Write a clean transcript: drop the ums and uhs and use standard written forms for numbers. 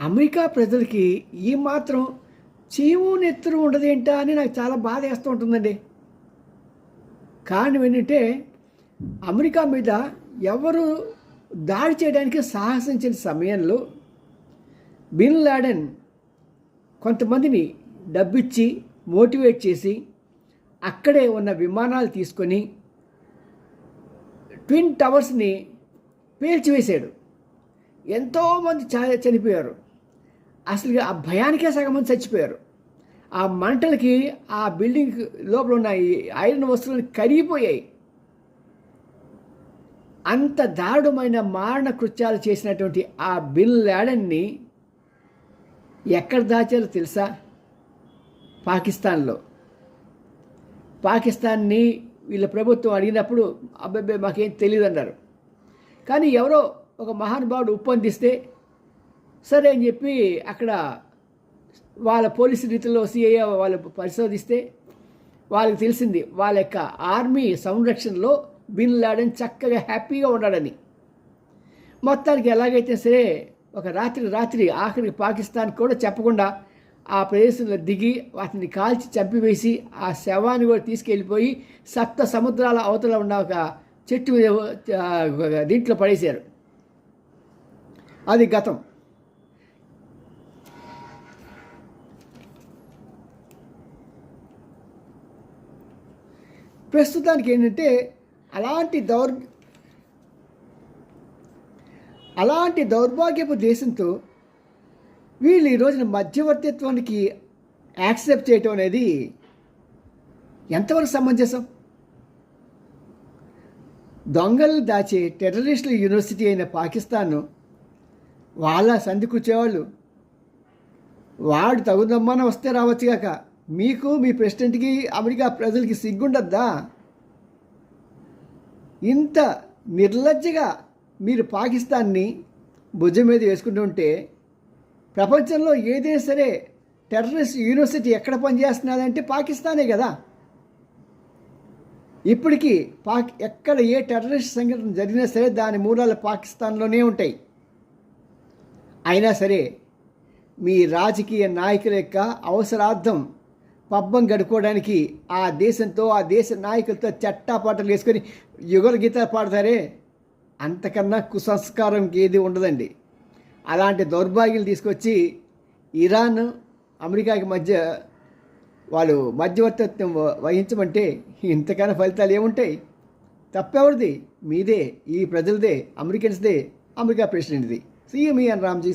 America ప్రజలకి ఈ మాత్రం చీము నెత్తురు ఉండదేంటా అని నాకు చాలా బాధ వేస్తూ ఉంటుందండి. కారణం ఏంటంటే అమెరికా మీద ఎవరు దాడి చేయడానికి సాహసించిన సమయంలో బిన్ లాడెన్ కొంతమందిని డబ్బిచ్చి మోటివేట్ చేసి అక్కడే ఉన్న విమానాలు తీసుకొని ట్విన్ టవర్స్ని పేల్చివేశాడు. ఎంతోమంది చనిపోయారు. అసలు ఆ భయానికే సగం మంది చచ్చిపోయారు. ఆ మంటలకి ఆ బిల్డింగ్ లోపల ఉన్న ఈ ఐరన్ వస్తువులు కరిగిపోయాయి. అంత దారుణమైన మారణ కృత్యాలు చేసినటువంటి ఆ బిన్ లాడెన్ని ఎక్కడ దాచారో తెలుసా? పాకిస్తాన్లో. పాకిస్తాన్ని వీళ్ళ ప్రభుత్వం అడిగినప్పుడు అబ్బాయి మాకేం తెలియదు అన్నారు. కానీ ఎవరో ఒక మహానుభావుడు ఉప్పందిస్తే సరే అని చెప్పి అక్కడ వాళ్ళ పోలీసు రీతిలో సిఐఏ వాళ్ళు పరిశోధిస్తే వాళ్ళకి తెలిసింది వాళ్ళ యొక్క ఆర్మీ సంరక్షణలో బిన్ లాడెన్ చక్కగా హ్యాపీగా ఉన్నాడని. మొత్తానికి ఎలాగైతే సరే ఒక రాత్రి ఆఖరికి పాకిస్తాన్ కూడా చెప్పకుండా ఆ ప్రదేశంలో దిగి వాటిని కాల్చి చంపివేసి ఆ శవాన్ని కూడా తీసుకెళ్ళిపోయి సప్త సముద్రాల అవతల ఉన్న ఒక చెట్టు దీంట్లో పడేశారు. అది గతం. ప్రస్తుతానికి ఏంటంటే అలాంటి దౌర్భాగ్యపు దేశంతో వీళ్ళు ఈ రోజున మధ్యవర్తిత్వానికి యాక్సెప్ట్ చేయటం అనేది ఎంతవరకు సమంజసం? దొంగలు దాచే టెర్రరిస్టుల యూనివర్సిటీ అయిన పాకిస్తాన్ వాళ్ళ సంధి కూర్చేవాళ్ళు వాడు తగుదమ్మన వస్తే రావచ్చుగాక మీకు మీ ప్రెసిడెంట్కి అమెరికా ప్రజలకి సిగ్గుండద్దా? ఇంత నిర్లజ్జగా మీరు పాకిస్తాన్ని భుజం మీద వేసుకుంటూ ఉంటే ప్రపంచంలో ఏదైనా సరే టెర్రరిస్ట్ యూనివర్సిటీ ఎక్కడ పనిచేస్తున్నదంటే పాకిస్తానే కదా. ఇప్పటికీ ఎక్కడ ఏ టెర్రరిస్ట్ సంఘటన జరిగినా సరే దాని మూలాలు పాకిస్తాన్లోనే ఉంటాయి. అయినా సరే మీ రాజకీయ నాయకుల యొక్క అవసరార్థం పబ్బం గడుపుకోవడానికి ఆ దేశంతో ఆ దేశ నాయకులతో చట్టాపాటలు వేసుకొని యుగల గీతాలు పాడతారే, అంతకన్నా కుసంస్కారం ఏది ఉండదండి. అలాంటి దౌర్భాగ్యాలు తీసుకొచ్చి ఇరాన్ అమెరికాకి మధ్య వాళ్ళు మధ్యవర్తిత్వం వహించమంటే ఇంతకన్నా ఫలితాలు ఏముంటాయి? తప్పెవరిది? మీదే, ఈ ప్రజలదే, అమెరికన్స్దే, అమెరికా ప్రెసిడెంట్ది. సీఎం రామ్జీ.